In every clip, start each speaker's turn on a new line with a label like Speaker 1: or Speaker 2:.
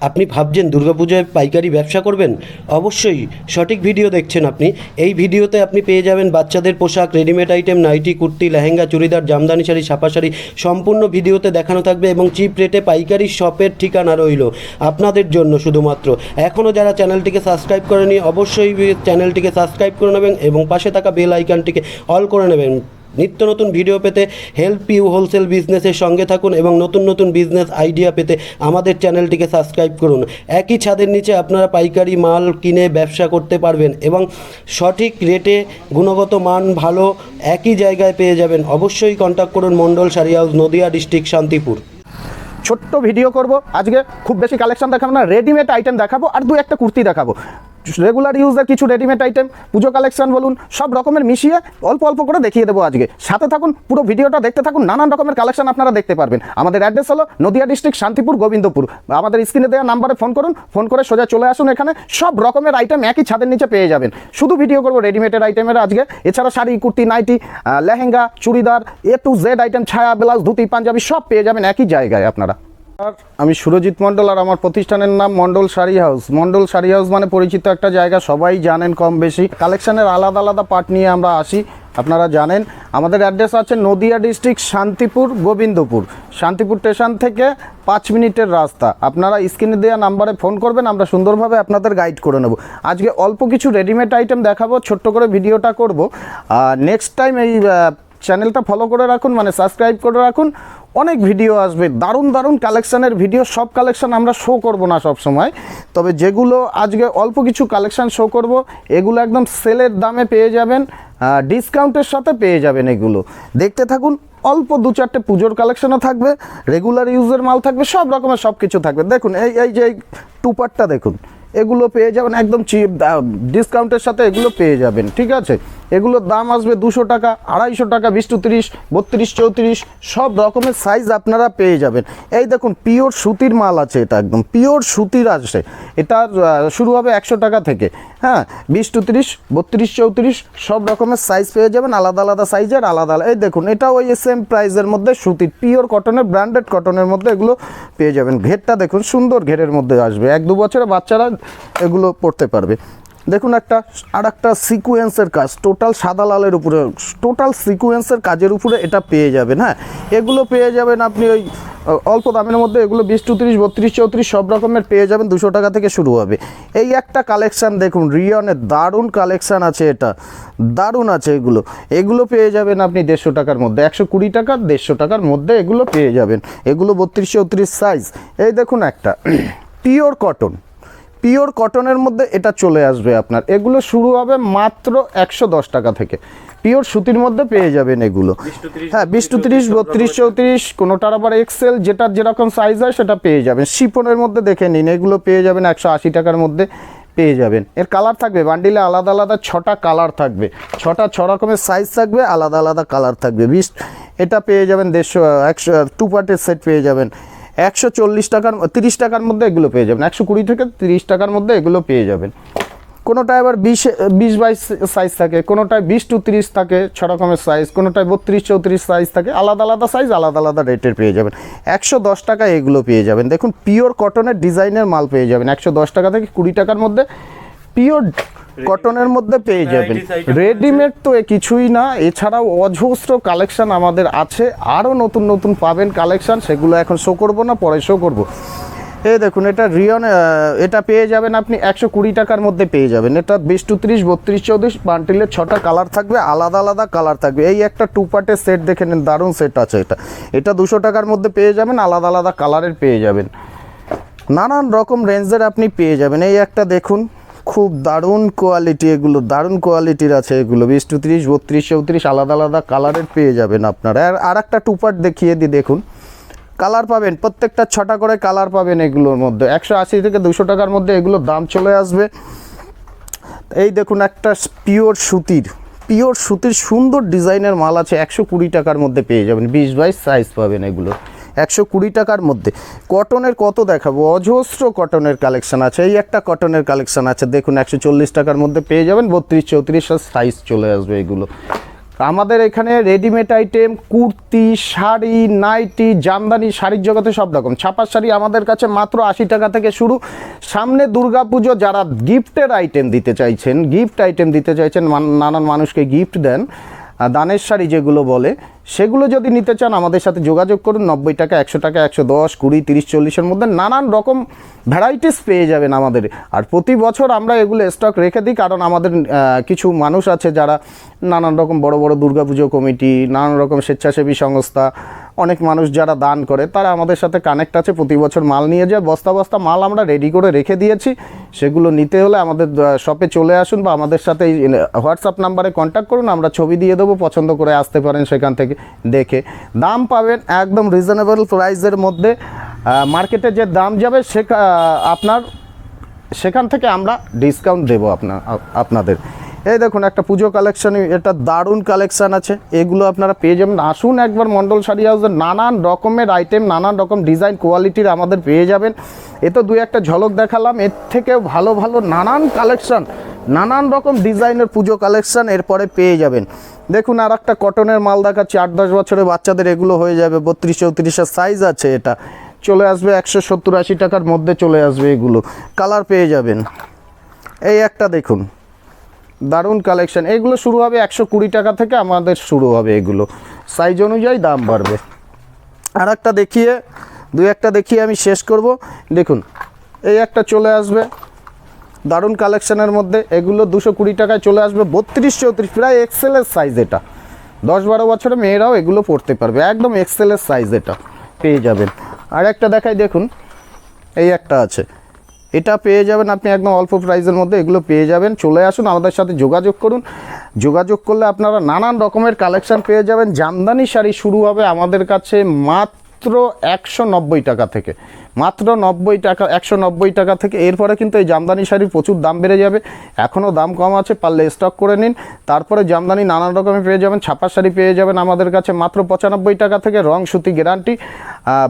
Speaker 1: আপনি ভাবছেন দুর্গাপূজায় পাইকারি ব্যবসা করবেন? অবশ্যই সঠিক ভিডিও দেখছেন আপনি। এই ভিডিওতে আপনি পেয়ে যাবেন বাচ্চাদের পোশাক, readymade item, nightie, kurti, lehenga, churidar, Jamdani sari, ছাপা শাড়ি সম্পূর্ণ ভিডিওতে দেখানো থাকবে এবং চিপ রেটে পাইকারি শপের ঠিকানা রইল আপনাদের জন্য শুধুমাত্র। এখনও যারা চ্যানেলটিকে সাবস্ক্রাইব করেনি অবশ্যই চ্যানেলটিকে সাবস্ক্রাইব করে নেবেন এবং পাশে থাকা বেল আইকনটিকে অল করে নেবেন। নিত্য নতুন ভিডিও পেতে হেল্প ইউ হোলসেল বিজনেসের সঙ্গে থাকুন এবং নতুন নতুন বিজনেস আইডিয়া পেতে আমাদের চ্যানেলটিকে সাবস্ক্রাইব করুন। একই ছাদের নিচে আপনারা পাইকারি মাল কিনে ব্যবসা করতে পারবেন এবং সঠিক রেটে গুণগত মান ভালো একই জায়গায় পেয়ে যাবেন। অবশ্যই কন্ট্যাক্ট করুন মণ্ডল শাড়ি হাউস, নদিয়া ডিস্ট্রিক্ট, শান্তিপুর।
Speaker 2: ছোট্ট ভিডিও করব আজকে, খুব বেশি কালেকশন দেখাবো না, রেডিমেড আইটেম দেখাবো আর দু একটা কুর্তি দেখাবো। রেগুলার ইউজের কিছু রেডিমেড আইটেম, পুজো কালেকশন বলুন, সব রকমের মিশিয়ে অল্প অল্প করে দেখিয়ে দেবো আজকে। সাথে থাকুন, পুরো ভিডিওটা দেখতে থাকুন, নানান রকমের কালেকশন আপনারা দেখতে পারবেন। আমাদের অ্যাড্রেস হলো নদিয়া ডিস্ট্রিক্ট, শান্তিপুর, গোবিন্দপুর। আমাদের স্ক্রিনে দেওয়া নাম্বারে ফোন করুন, ফোন করে সোজা চলে আসুন। এখানে সব রকমের আইটেম একই ছাদের নিচে পেয়ে যাবেন। শুধু ভিডিও করবো রেডিমেডের আইটেমের আজকে। এছাড়া sari, kurti, nightie, lehenga, churidar, A to Z item, ছায়া, ব্লাউজ, ধুতি, পাঞ্জাবি সব পেয়ে যাবেন একই জায়গায় আপনারা। আমি সুরজিৎ মণ্ডল আর আমার প্রতিষ্ঠানের নাম মণ্ডল শাড়ি হাউস। মণ্ডল শাড়ি হাউস মানে পরিচিত একটা জায়গা, সবাই জানেন কম বেশি। কালেকশনের আলাদা আলাদা পার্ট নিয়ে আমরা আসি, আপনারা জানেন। আমাদের অ্যাড্রেস আছে নদিয়া ডিস্ট্রিক্ট, শান্তিপুর, গোবিন্দপুর। শান্তিপুর স্টেশন থেকে 5 মিনিটের রাস্তা। আপনারা স্ক্রিনে দেওয়া নাম্বারে ফোন করবেন, আমরা সুন্দরভাবে আপনাদের গাইড করে নেব। আজকে অল্প কিছু রেডিমেড আইটেম দেখাবো, ছোট্ট করে ভিডিওটা করব। নেক্সট টাইম এই চ্যানেলটা ফলো করে রাখুন, মানে সাবস্ক্রাইব করে রাখুন। অনেক ভিডিও আসবে, দারুণ দারুণ কালেকশানের ভিডিও। সব কালেকশান আমরা শো করব না সব সময়, তবে যেগুলো আজকে অল্প কিছু কালেকশান শো করব এগুলো একদম সেলের দামে পেয়ে যাবেন, ডিসকাউন্টের সাথে পেয়ে যাবেন। এগুলো দেখতে থাকুন। অল্প 2-4টে পুজোর কালেকশানও থাকবে, রেগুলার ইউজের মাল থাকবে, সব রকমের সব কিছু থাকবে। দেখুন এই যে টুপারটা দেখুন, এগুলো পেয়ে যাবেন একদম চিপ ডিসকাউন্টের সাথে, এগুলো পেয়ে যাবেন। ঠিক আছে, এগুলোর দাম আসবে 200 টাকা, 250 টাকা, 20 to 30, 32, 34 সব রকমের সাইজ আপনারা পেয়ে যাবেন। এই দেখুন পিওর সুতির মাল আছে, এটা একদম পিওর সুতির আছে। এটা শুরু হবে 100 টাকা থেকে, হ্যাঁ, 20 to 30, 32, 34 সব রকমের সাইজ পেয়ে যাবেন, আলাদা আলাদা সাইজের আলাদা আলাদা। এই দেখুন এটা ওই সেম প্রাইসের মধ্যে সুতির পিওর কটনের, ব্র্যান্ডেড কটনের মধ্যে এগুলো পেয়ে যাবেন। ঘেরটা দেখুন, সুন্দর ঘেরের মধ্যে আসবে, 1-2 বছরের বাচ্চারা এগুলো পড়তে পারবে। দেখুন আর একটা সিকুয়েন্সের কাজ, টোটাল সাদা লালের উপরে, টোটাল সিকুয়েন্সের কাজের উপরে এটা পেয়ে যাবেন। হ্যাঁ, এগুলো পেয়ে যাবেন আপনি ওই অল্প দামের মধ্যে। এগুলো 20 to 30, 32, 34 সব রকমের পেয়ে যাবেন, 200 টাকা থেকে শুরু হবে। এই একটা কালেকশান দেখুন, রিয়নের দারুণ কালেকশান আছে, এটা দারুণ আছে। এগুলো পেয়ে যাবেন আপনি 150 টাকার মধ্যে, 120 টাকা, 150 টাকার মধ্যে এগুলো পেয়ে যাবেন। এগুলো 32, 34 সাইজ। এই দেখুন একটা পিওর কটনের মধ্যে এটা চলে আসবে আপনার। এগুলো শুরু হবে মাত্র 110 টাকা থেকে, পিওর সুতির মধ্যে পেয়ে যাবেন এগুলো। হ্যাঁ, 20 to 30, 32, 34 কোনোটার আবার এক্সেল, যেটার যেরকম সাইজ হয় সেটা পেয়ে যাবেন। শিফনের মধ্যে দেখে নিন, এগুলো পেয়ে যাবেন 180 টাকার মধ্যে পেয়ে যাবেন। এর কালার থাকবে বান্ডিলে আলাদা আলাদা 6টা কালার থাকবে, 6 রকমের সাইজ থাকবে, আলাদা আলাদা কালার থাকবে। এটা পেয়ে যাবেন 150, 2 পার্টের সেট পেয়ে যাবেন 140 টাকার, 30 টাকার মধ্যে এগুলো পেয়ে যাবেন। 120 থেকে 30 টাকার মধ্যে এগুলো পেয়ে যাবেন। কোনোটায় আবার 20-22 সাইজ থাকে, কোনোটায় 20 to 30 থাকে, 6 রকমের সাইজ, কোনোটায় 32, 34 সাইজ থাকে, আলাদা আলাদা সাইজ, আলাদা আলাদা রেটের পেয়ে যাবেন। 110 টাকায় এগুলো পেয়ে যাবেন। দেখুন পিওর কটনের ডিজাইনের মাল পেয়ে যাবেন 110 টাকা থেকে 20 টাকার মধ্যে, পিওর কটনের মধ্যে পেয়ে যাবেন। রেডিমেড তো কিছুই না, এছাড়াও অজস্র কালেকশান আমাদের আছে, আরও নতুন নতুন পাবেন কালেকশান, সেগুলো এখন শো করবো না, পরে শো করব। এই দেখুন এটা রিয়ন, এটা পেয়ে যাবেন আপনি 120 টাকার মধ্যে পেয়ে যাবেন। এটা 20 to 30, 32, 34 বান্টিলের 6টা কালার থাকবে, আলাদা আলাদা কালার থাকবে। এই একটা 2 পার্টের সেট দেখে নিন, দারুণ সেট আছে এটা 200 টাকার মধ্যে পেয়ে যাবেন, আলাদা আলাদা কালারের পেয়ে যাবেন, নানান রকম রেঞ্জের আপনি পেয়ে যাবেন। এই একটা দেখুন, খুব দারুণ কোয়ালিটি, এগুলো দারুণ কোয়ালিটির আছে। এগুলো 20 to 30, 32, 34 আলাদা আলাদা কালারের পেয়ে যাবেন আপনারা। আর একটা 2 পার্ট দেখিয়ে দিই, দেখুন কালার পাবেন, প্রত্যেকটা 6টা করে কালার পাবেন এগুলোর মধ্যে। 180 থেকে 200 টাকার মধ্যে এগুলোর দাম চলে আসবে। এই দেখুন একটা পিওর সুতির সুন্দর ডিজাইনের মাল আছে, 120 টাকার মধ্যে পেয়ে যাবেন। 20-22 সাইজ পাবেন এগুলো 120 টাকার মধ্যে। কটনের কত দেখাবো, অজস্র কটনের কালেকশান আছে। এই একটা কটনের কালেকশান আছে দেখুন, 140 টাকার মধ্যে পেয়ে যাবেন, 32, 34 সাইজ চলে আসবে এগুলো। আমাদের এখানে readymade item, kurti, sari, nightie, Jamdani, শাড়ির জগতে সব রকম। ছাপার শাড়ি আমাদের কাছে মাত্র 80 টাকা থেকে শুরু। সামনে দুর্গাপুজো, যারা গিফটের আইটেম দিতে চাইছেন, নানান মানুষকে গিফট দেন, দানের শাড়ি যেগুলো বলে, সেগুলো যদি নিতে চান আমাদের সাথে যোগাযোগ করুন। 90 টাকা, 100 টাকা, 110, 20, 30, 40-এর মধ্যে নানান রকম ভ্যারাইটিস পেয়ে যাবেন আমাদের। আর প্রতি বছর আমরা এগুলো স্টক রেখে দিই, কারণ আমাদের কিছু মানুষ আছে যারা নানান রকম বড় বড় দুর্গাপুজো কমিটি, নানান রকম স্বেচ্ছাসেবী সংস্থা, অনেক মানুষ যারা দান করে, তারা আমাদের সাথে কানেক্ট আছে, প্রতি বছর মাল নিয়ে যায়। বস্তা বস্তা মাল আমরা রেডি করে রেখে দিয়েছি। সেগুলো নিতে হলে আমাদের শপে চলে আসুন বা আমাদের সাথে হোয়াটসঅ্যাপ নাম্বারে কন্ট্যাক্ট করুন, আমরা ছবি দিয়ে দেবো, পছন্দ করে আসতে পারেন সেখান থেকে দেখে। দাম পাবেন একদম রিজনেবল প্রাইসের মধ্যে। মার্কেটে যে দাম যাবে আপনার সেখান থেকে আমরা ডিসকাউন্ট দেবো আপনাদের। এই দেখুন একটা পুজো কালেকশন, এটা দারুণ কালেকশান আছে, এগুলো আপনারা পেয়ে যাবেন। আসুন একবার মণ্ডল শাড়ি হাউসের, নানান রকমের আইটেম, নানান রকম ডিজাইন কোয়ালিটির আমাদের পেয়ে যাবেন। এ তো দুই একটা ঝলক দেখালাম, এর থেকেও ভালো ভালো নানান কালেকশান, নানান রকম ডিজাইনের পুজো কালেকশান এরপরে পেয়ে যাবেন। দেখুন আর একটা কটনের মাল দেখাচ্ছি, 8-10 বছরের বাচ্চাদের এগুলো হয়ে যাবে, 32-34 সাইজ আছে, এটা চলে আসবে 170-80 টাকার মধ্যে চলে আসবে। এগুলো কালার পেয়ে যাবেন। এই একটা দেখুন দারুণ কালেকশন, এগুলো শুরু হবে 120 টাকা থেকে আমাদের শুরু হবে, এগুলো সাইজ অনুযায়ী দাম বাড়বে। আর একটা দুই একটা দেখিয়ে আমি শেষ করব। দেখুন এই একটা চলে আসবে দারুণ কালেকশনের মধ্যে, এগুলো 220 টাকায় চলে আসবে, 32-34 প্রায় এক্সেলের সাইজ। এটা 10-12 বছরের মেয়েরাও এগুলো পড়তে পারবে, একদম এক্সেলের সাইজ এটা পেয়ে যাবেন। আর একটা দেখাই, দেখুন এই একটা আছে, এটা পেয়ে যাবেন আপনি একদম অল্প প্রাইসের মধ্যে, এগুলো পেয়ে যাবেন। চলে আসুন আমাদের সাথে যোগাযোগ করুন, যোগাযোগ করলে আপনারা নানান রকমের কালেকশন পেয়ে যাবেন। জামদানি শাড়ি শুরু হবে আমাদের কাছে মাত্র 190 টাকা থেকে, মাত্র 90 টাকা, 190 টাকা থেকে। এরপরে কিন্তু এই জামদানি শাড়ির প্রচুর দাম বেড়ে যাবে, এখনও দাম কম আছে, পারলে স্টক করে নিন। তারপরে জামদানি নানান রকমের পেয়ে যাবেন। ছাপার শাড়ি পেয়ে যাবেন আমাদের কাছে মাত্র 95 টাকা থেকে, রং সুতি গ্যারান্টি,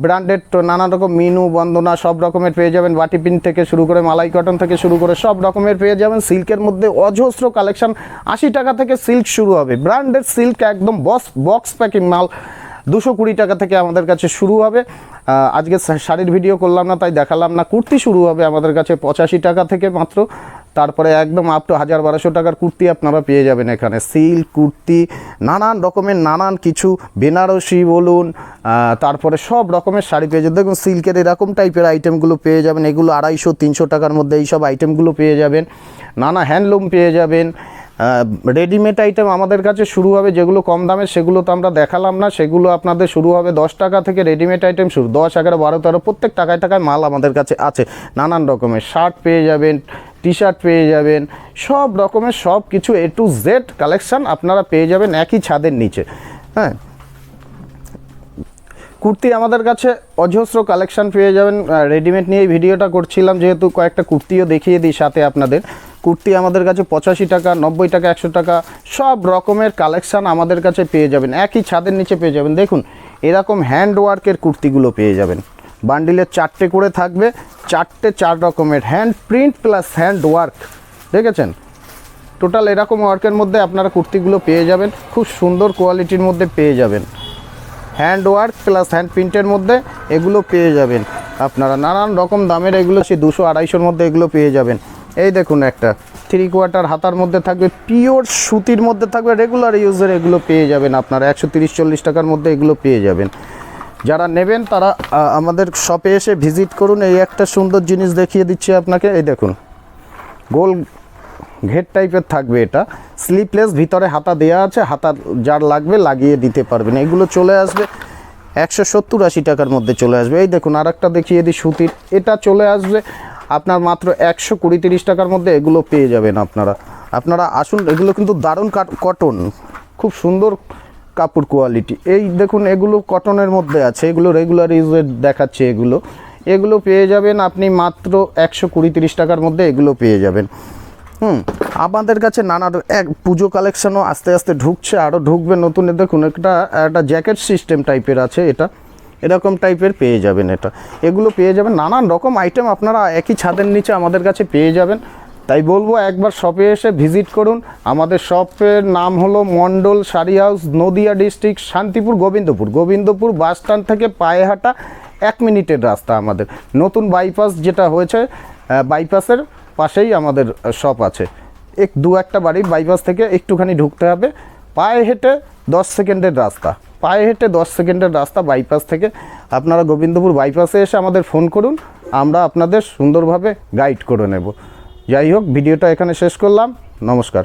Speaker 2: ব্র্যান্ডেড নানান রকম মিনু, বন্দনা সব রকমের পেয়ে যাবেন। বাটি প্রিন্ট থেকে শুরু করে মালাই কটন থেকে শুরু করে সব রকমের পেয়ে যাবেন। সিল্কের মধ্যে অজস্র কালেকশন, 80 টাকা থেকে সিল্ক শুরু হবে, ব্র্যান্ডেড সিল্ক একদম বক্স প্যাকিং মাল 220 টাকা থেকে আমাদের কাছে শুরু হবে। আজকে শাড়ির ভিডিও করলাম না তাই দেখালাম না। কুর্তি শুরু হবে আমাদের কাছে 85 টাকা থেকে মাত্র, তারপরে একদম আপ টু 1000-1200 টাকার কুর্তি আপনারা পেয়ে যাবেন এখানে। সিল্ক কুর্তি, নানান রকমের নানান কিছু, বেনারসি বলুন, তারপরে সব রকমের শাড়ি পেয়ে যাবেন। দেখুন সিল্কের এরকম টাইপের আইটেমগুলো পেয়ে যাবেন, এগুলো 250-300 টাকার মধ্যে এই সব আইটেমগুলো পেয়ে যাবেন। নানা হ্যান্ডলুম পেয়ে যাবেন। রেডিমেড আইটেম আমাদের কাছে শুরু হবে, যেগুলো কম দামের সেগুলো তো আমরা দেখালাম না, সেগুলো আপনাদের শুরু হবে 10 টাকা থেকে। রেডিমেড আইটেম শুরু 10, 11, 12, 13 প্রত্যেক টাকায় টাকায় মাল আমাদের কাছে আছে। নানান রকমের শার্ট পেয়ে যাবেন, টি শার্ট পেয়ে যাবেন, সব রকমের সব কিছু A to Z কালেকশান আপনারা পেয়ে যাবেন একই ছাদের নিচে। হ্যাঁ, কুর্তি আমাদের কাছে অজস্র কালেকশান পেয়ে যাবেন। রেডিমেড নিয়ে ভিডিওটা করছিলাম যেহেতু, কয়েকটা কুর্তিও দেখিয়ে দিই সাথে আপনাদের। কুর্তি আমাদের কাছে 85 টাকা, 90 টাকা, 100 টাকা সব রকমের কালেকশান আমাদের কাছে পেয়ে যাবেন, একই ছাদের নিচে পেয়ে যাবেন। দেখুন এরকম হ্যান্ড ওয়ার্কের কুর্তিগুলো পেয়ে যাবেন, বান্ডিলের 4টে করে থাকবে, 4 রকমের hand print plus hand work, দেখেছেন টোটাল এরকম ওয়ার্কের মধ্যে আপনারা কুর্তিগুলো পেয়ে যাবেন, খুব সুন্দর কোয়ালিটির মধ্যে পেয়ে যাবেন। হ্যান্ড ওয়ার্ক প্লাস হ্যান্ড প্রিন্টের মধ্যে এগুলো পেয়ে যাবেন আপনারা, নানান রকম দামের এগুলো, সে 200-250-র মধ্যে এগুলো পেয়ে যাবেন। এই দেখুন একটা 3/4 হাতার মধ্যে থাকবে, পিওর সুতির মধ্যে থাকবে, রেগুলার ইউজের, এগুলো পেয়ে যাবেন আপনারা 130-40 টাকার মধ্যে এগুলো পেয়ে যাবেন। যারা নেবেন তারা আমাদের শপে এসে ভিজিট করুন। এই একটা সুন্দর জিনিস দেখিয়ে দিচ্ছি আপনাকে, এই দেখুন গোল ঘের টাইপের থাকবে, এটা স্লিপলেস, ভিতরে হাতা দেওয়া আছে, হাতা যার লাগবে লাগিয়ে দিতে পারবেন। এগুলো চলে আসবে 170-80 টাকার মধ্যে চলে আসবে। এই দেখুন আর একটা দেখিয়ে দিই সুতির, এটা চলে আসবে আপনার মাত্র 120-30 টাকার মধ্যে এগুলো পেয়ে যাবেন আপনারা আসুন। এগুলো কিন্তু দারুণ কটন, খুব সুন্দর কাপড় কোয়ালিটি। এই দেখুন এগুলো কটনের মধ্যে আছে, এগুলো রেগুলার ইউজের দেখাচ্ছে, এগুলো পেয়ে যাবেন আপনি মাত্র 120-30 টাকার মধ্যে এগুলো পেয়ে যাবেন। আমাদের কাছে নানা পুজো কালেকশনও আস্তে আস্তে ঢুকছে, আরও ঢুকবে নতুন। দেখুন একটা জ্যাকেট সিস্টেম টাইপের আছে, এটা এরকম টাইপের পেয়ে যাবেন, এগুলো পেয়ে যাবেন। নানান রকম আইটেম আপনারা একই ছাদের নিচে আমাদের কাছে পেয়ে যাবেন, তাই বলবো একবার শপে এসে ভিজিট করুন। আমাদের শপের নাম হলো Mondal sari house, Nadia district, Shantipur, Gobindapur bus stand থেকে পায়ে হাঁটা 1 মিনিটের রাস্তা। আমাদের নতুন বাইপাস যেটা হয়েছে, বাইপাসের পাশেই আমাদের শপ আছে। দু একটা বাড়ি বাইপাস থেকে একটুখানি ঢুকতে হবে, পায়ে হেঁটে 10 সেকেন্ডের রাস্তা, পায়ে হেঁটে 10 সেকেন্ডের রাস্তা বাইপাস থেকে। আপনারা গোবিন্দপুর বাইপাসে এসে আমাদের ফোন করুন, আমরা আপনাদের সুন্দরভাবে গাইড করে নেব। যাই হোক, ভিডিওটা এখানে শেষ করলাম। নমস্কার।